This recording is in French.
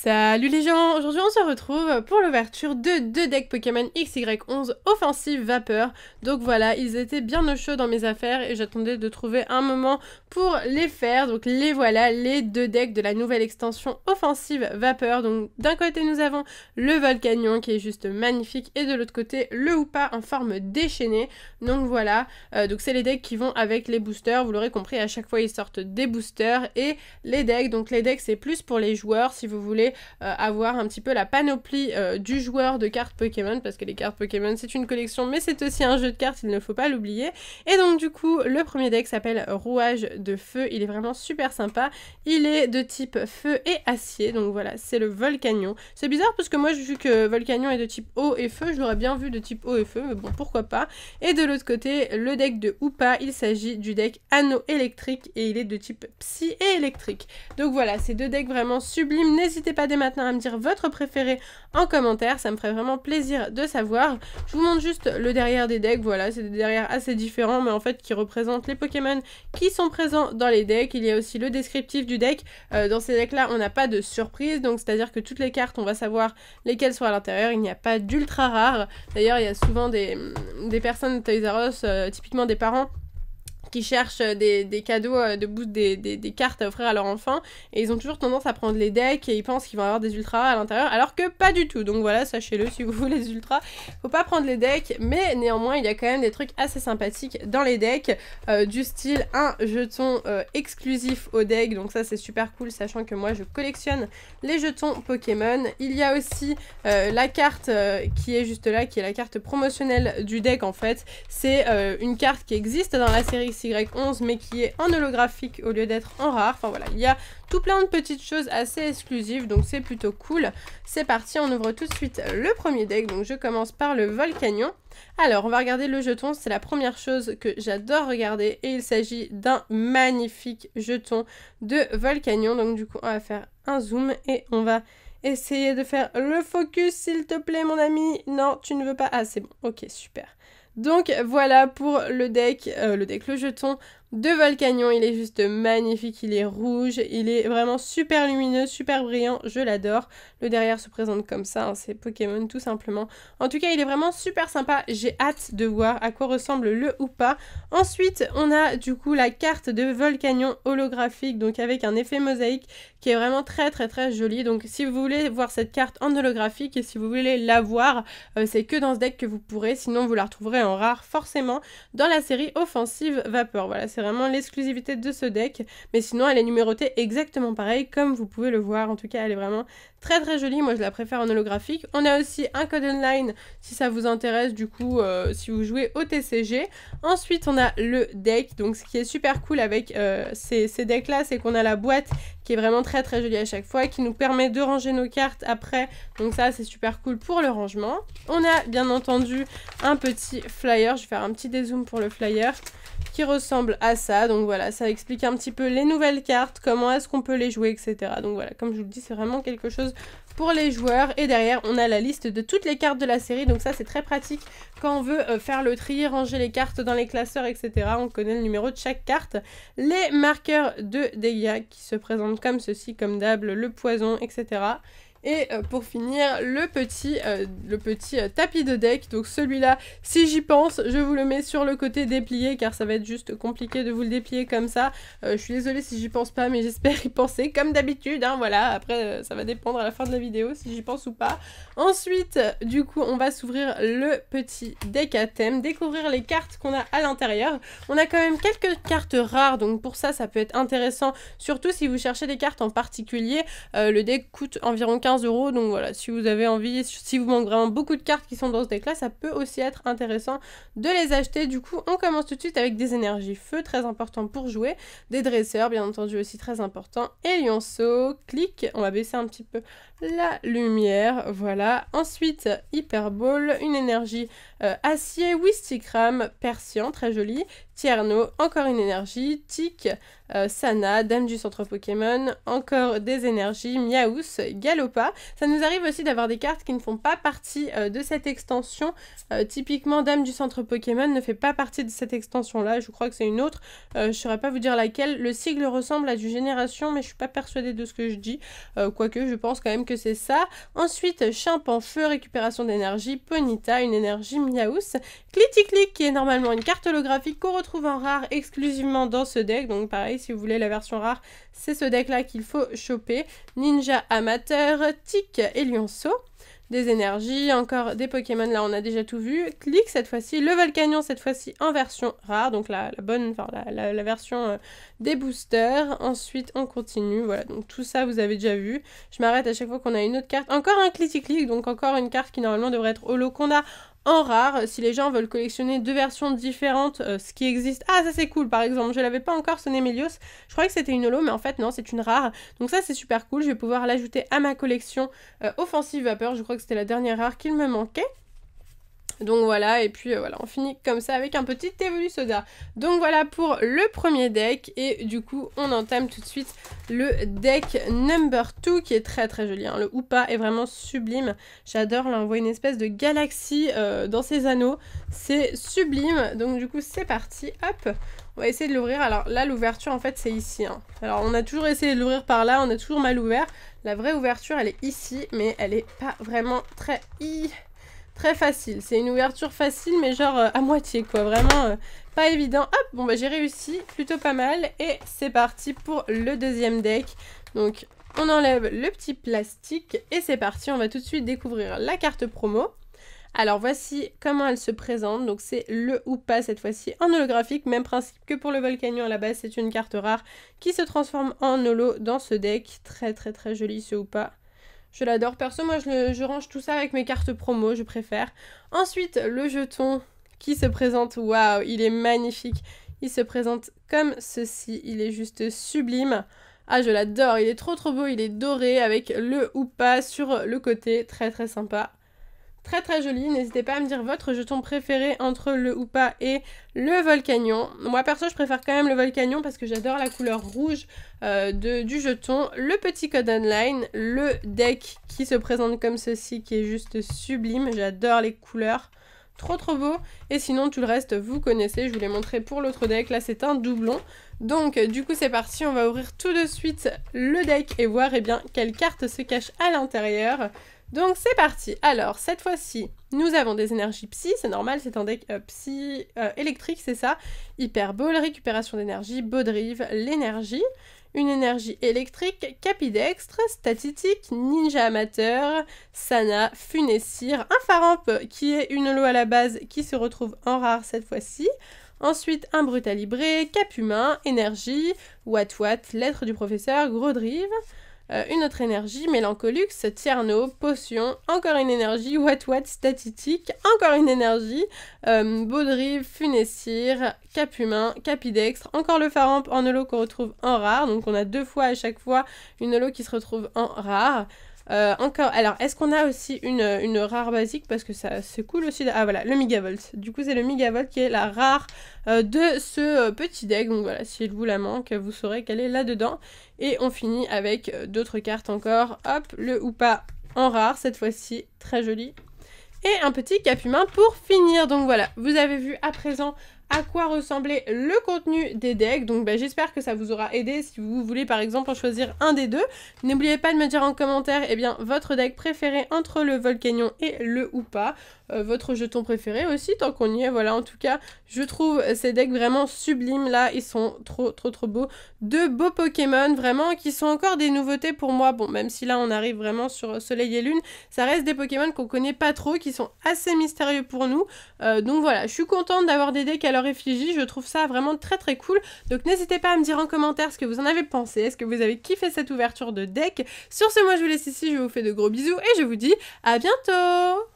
Salut les gens, aujourd'hui on se retrouve pour l'ouverture de deux decks Pokémon XY11 Offensive Vapeur. Donc voilà, ils étaient bien au chaud dans mes affaires et j'attendais de trouver un moment pour les faire. Donc les voilà, les deux decks de la nouvelle extension Offensive Vapeur. Donc d'un côté nous avons le Volcanion qui est juste magnifique et de l'autre côté le Hoopa en forme déchaînée. Donc voilà, donc c'est les decks qui vont avec les boosters, vous l'aurez compris, à chaque fois ils sortent des boosters et les decks. Donc les decks c'est plus pour les joueurs si vous voulez avoir un petit peu la panoplie du joueur de cartes Pokémon, parce que les cartes Pokémon c'est une collection mais c'est aussi un jeu de cartes, il ne faut pas l'oublier. Et donc du coup le premier deck s'appelle Rouage de Feu, il est vraiment super sympa, il est de type feu et acier, donc voilà c'est le Volcanion. C'est bizarre parce que moi vu que Volcanion est de type eau et feu, je l'aurais bien vu de type eau et feu, mais bon pourquoi pas. Et de l'autre côté le deck de Hoopa, il s'agit du deck Anneau électrique et il est de type psy et électrique. Donc voilà, ces deux decks vraiment sublimes, n'hésitez pas dès maintenant à me dire votre préféré en commentaire, ça me ferait vraiment plaisir de savoir. Je vous montre juste le derrière des decks, voilà, c'est des derrière assez différents mais en fait qui représentent les Pokémon qui sont présents dans les decks. Il y a aussi le descriptif du deck, dans ces decks là on n'a pas de surprise, donc c'est à dire que toutes les cartes on va savoir lesquelles sont à l'intérieur, il n'y a pas d'ultra rare. D'ailleurs il y a souvent des personnes de Toys R Us, typiquement des parents qui cherchent des cadeaux de boost, des cartes à offrir à leur enfant, et ils ont toujours tendance à prendre les decks et ils pensent qu'ils vont avoir des ultras à l'intérieur, alors que pas du tout. Donc voilà, sachez-le, si vous voulez les ultras, faut pas prendre les decks, mais néanmoins il y a quand même des trucs assez sympathiques dans les decks, du style un jeton exclusif au deck, donc ça c'est super cool, sachant que moi je collectionne les jetons Pokémon. Il y a aussi la carte qui est juste là, qui est la carte promotionnelle du deck en fait. C'est une carte qui existe dans la série XY11 mais qui est en holographique au lieu d'être en rare. Enfin voilà, il y a tout plein de petites choses assez exclusives, donc c'est plutôt cool. C'est parti, on ouvre tout de suite le premier deck, donc je commence par le Volcanion. Alors on va regarder le jeton, c'est la première chose que j'adore regarder et il s'agit d'un magnifique jeton de Volcanion. Donc du coup on va faire un zoom et on va essayer de faire le focus s'il te plaît mon ami. Non, tu ne veux pas? Ah c'est bon, ok super. Donc voilà pour le deck, le jeton de Volcanion, il est juste magnifique, il est rouge, il est vraiment super lumineux, super brillant, je l'adore. Le derrière se présente comme ça, hein, c'est Pokémon tout simplement. En tout cas, il est vraiment super sympa, j'ai hâte de voir à quoi ressemble le Hoopa. Ensuite, on a du coup la carte de Volcanion holographique, donc avec un effet mosaïque qui est vraiment très jolie. Donc si vous voulez voir cette carte en holographique et si vous voulez la voir, c'est que dans ce deck que vous pourrez, sinon vous la retrouverez en rare forcément dans la série Offensive Vapeur. Voilà, c'est vraiment l'exclusivité de ce deck, mais sinon elle est numérotée exactement pareil comme vous pouvez le voir. En tout cas elle est vraiment très jolie, moi je la préfère en holographique. On a aussi un code online si ça vous intéresse, du coup si vous jouez au TCG. Ensuite on a le deck, donc ce qui est super cool avec ces decks là, c'est qu'on a la boîte qui est vraiment très jolie à chaque fois, qui nous permet de ranger nos cartes après, donc ça c'est super cool pour le rangement. On a bien entendu un petit flyer, je vais faire un petit dézoom pour le flyer, qui ressemble à ça. Donc voilà, ça explique un petit peu les nouvelles cartes, comment est-ce qu'on peut les jouer, etc. Donc voilà, comme je vous le dis, c'est vraiment quelque chose pour les joueurs. Et derrière, on a la liste de toutes les cartes de la série, donc ça c'est très pratique quand on veut faire le tri, ranger les cartes dans les classeurs, etc. On connaît le numéro de chaque carte. Les marqueurs de dégâts qui se présentent comme ceci, comme d'hab, le poison, etc. Et pour finir, le petit tapis de deck, donc celui-là, si j'y pense, je vous le mets sur le côté déplié, car ça va être juste compliqué de vous le déplier comme ça. Je suis désolée si j'y pense pas, mais j'espère y penser, comme d'habitude, hein, voilà. Après, ça va dépendre à la fin de la vidéo, si j'y pense ou pas. Ensuite, du coup, on va s'ouvrir le petit deck à thème, découvrir les cartes qu'on a à l'intérieur. On a quand même quelques cartes rares, donc pour ça, ça peut être intéressant, surtout si vous cherchez des cartes en particulier. Le deck coûte environ 15 €, donc voilà, si vous avez envie, si vous manque vraiment beaucoup de cartes qui sont dans ce deck là, ça peut aussi être intéressant de les acheter. Du coup on commence tout de suite avec des énergies feu, très important pour jouer, des dresseurs bien entendu aussi très important, et lionceau, clic, on va baisser un petit peu la lumière, voilà. Ensuite Hyper Ball, une énergie acier, Wistikram, Persian, très joli, Tierno, encore une énergie, Tic, Sana, Dame du centre Pokémon, encore des énergies, Miaous, Galopa. Ça nous arrive aussi d'avoir des cartes qui ne font pas partie de cette extension. Typiquement, Dame du centre Pokémon ne fait pas partie de cette extension-là. Je crois que c'est une autre. Je ne saurais pas vous dire laquelle. Le sigle ressemble à du Génération, mais je suis pas persuadée de ce que je dis. Quoique, je pense quand même que c'est ça. Ensuite, Chimp en feu, récupération d'énergie, Ponyta, une énergie, Miaous, Cliticlic, qui est normalement une carte holographique qu'on retrouve en rare exclusivement dans ce deck. Donc pareil, si vous voulez la version rare, c'est ce deck là qu'il faut choper. Ninja Amateur, Tic et Lionceau. Des énergies, encore des Pokémon, là on a déjà tout vu. Clic cette fois-ci, le Volcanion cette fois-ci en version rare, donc la bonne, enfin la version des boosters. Ensuite on continue, voilà, donc tout ça vous avez déjà vu. Je m'arrête à chaque fois qu'on a une autre carte. Encore un Cliticlic, donc encore une carte qui normalement devrait être holo qu'on a en rare. Si les gens veulent collectionner deux versions différentes, ce qui existe... Ah, ça c'est cool, par exemple. Je l'avais pas encore, ce Némélios. Je croyais que c'était une holo, mais en fait, non, c'est une rare. Donc ça, c'est super cool. Je vais pouvoir l'ajouter à ma collection Offensive Vapeur. Je crois que c'était la dernière rare qu'il me manquait. Donc voilà, et puis voilà, on finit comme ça avec un petit Evolusoda. Donc voilà pour le premier deck, et du coup, on entame tout de suite le deck number 2, qui est très très joli, hein. Le Hoopa est vraiment sublime, j'adore, là on voit une espèce de galaxie dans ses anneaux, c'est sublime. Donc du coup, c'est parti, hop. On va essayer de l'ouvrir. Alors là, l'ouverture, en fait, c'est ici, hein. Alors on a toujours essayé de l'ouvrir par là, on a toujours mal ouvert. La vraie ouverture, elle est ici, mais elle est pas vraiment très facile. C'est une ouverture facile, mais genre à moitié, quoi. Vraiment pas évident. Hop, bon bah j'ai réussi, plutôt pas mal. Et c'est parti pour le deuxième deck. Donc on enlève le petit plastique et c'est parti. On va tout de suite découvrir la carte promo. Alors voici comment elle se présente. Donc c'est le Hoopa cette fois-ci en holographique. Même principe que pour le Volcanion à la base. C'est une carte rare qui se transforme en holo dans ce deck. Très très très joli ce Hoopa. Je l'adore. Perso, moi, je range tout ça avec mes cartes promo, je préfère. Ensuite, le jeton qui se présente. Waouh, il est magnifique. Il se présente comme ceci. Il est juste sublime. Ah, je l'adore. Il est trop trop beau. Il est doré avec le Hoopa sur le côté. Très très sympa. Très très joli, n'hésitez pas à me dire votre jeton préféré entre le Hoopa et le Volcanion. Moi perso je préfère quand même le Volcanion parce que j'adore la couleur rouge du jeton. Le petit code online, le deck qui se présente comme ceci qui est juste sublime, j'adore les couleurs. Trop trop beau, et sinon tout le reste vous connaissez, je vous l'ai montré pour l'autre deck, là c'est un doublon. Donc du coup c'est parti, on va ouvrir tout de suite le deck et voir bien quelle carte se cache à l'intérieur. Donc c'est parti. Alors cette fois-ci nous avons des énergies psy, c'est normal, c'est un deck psy électrique, c'est ça. Hyper Ball, récupération d'énergie, Baudrive, l'énergie. Une énergie électrique, Capidextre, Statistique, Ninja Amateur, Sana, Funessir, un Faramp qui est une holo à la base qui se retrouve en rare cette fois-ci. Ensuite, un Brutalibré, Cap Humain, Énergie, Watt, Lettre du Professeur, Gros Drive. Une autre énergie, Mélancolux, Tierno, Potion, encore une énergie, Watt, Statistique, encore une énergie, Baudrive, Funessir, Cap Humain, Capidextre, encore le Faramp en holo qu'on retrouve en rare, donc on a deux fois à chaque fois une holo qui se retrouve en rare. Encore, alors est-ce qu'on a aussi une rare basique parce que ça c'est cool aussi, ah voilà, le Megavolt, du coup c'est le Megavolt qui est la rare de ce petit deck, donc voilà, si il vous la manque, vous saurez qu'elle est là-dedans, et on finit avec d'autres cartes encore, hop, le Hoopa en rare cette fois-ci, très joli, et un petit Cap Humain pour finir. Donc voilà, vous avez vu à présent à quoi ressemblait le contenu des decks. Donc bah, j'espère que ça vous aura aidé si vous voulez par exemple en choisir un des deux. N'oubliez pas de me dire en commentaire votre deck préféré entre le Volcanion et le Hoopa. Votre jeton préféré aussi tant qu'on y est. Voilà, en tout cas je trouve ces decks vraiment sublimes là, ils sont trop beaux. De beaux Pokémon vraiment qui sont encore des nouveautés pour moi. Bon, même si là on arrive vraiment sur Soleil et Lune, ça reste des Pokémon qu'on connaît pas trop, qui sont assez mystérieux pour nous. Donc voilà, je suis contente d'avoir des decks à leur effigie, je trouve ça vraiment très cool. Donc n'hésitez pas à me dire en commentaire ce que vous en avez pensé, est-ce que vous avez kiffé cette ouverture de deck. Sur ce, moi je vous laisse ici, je vous fais de gros bisous et je vous dis à bientôt.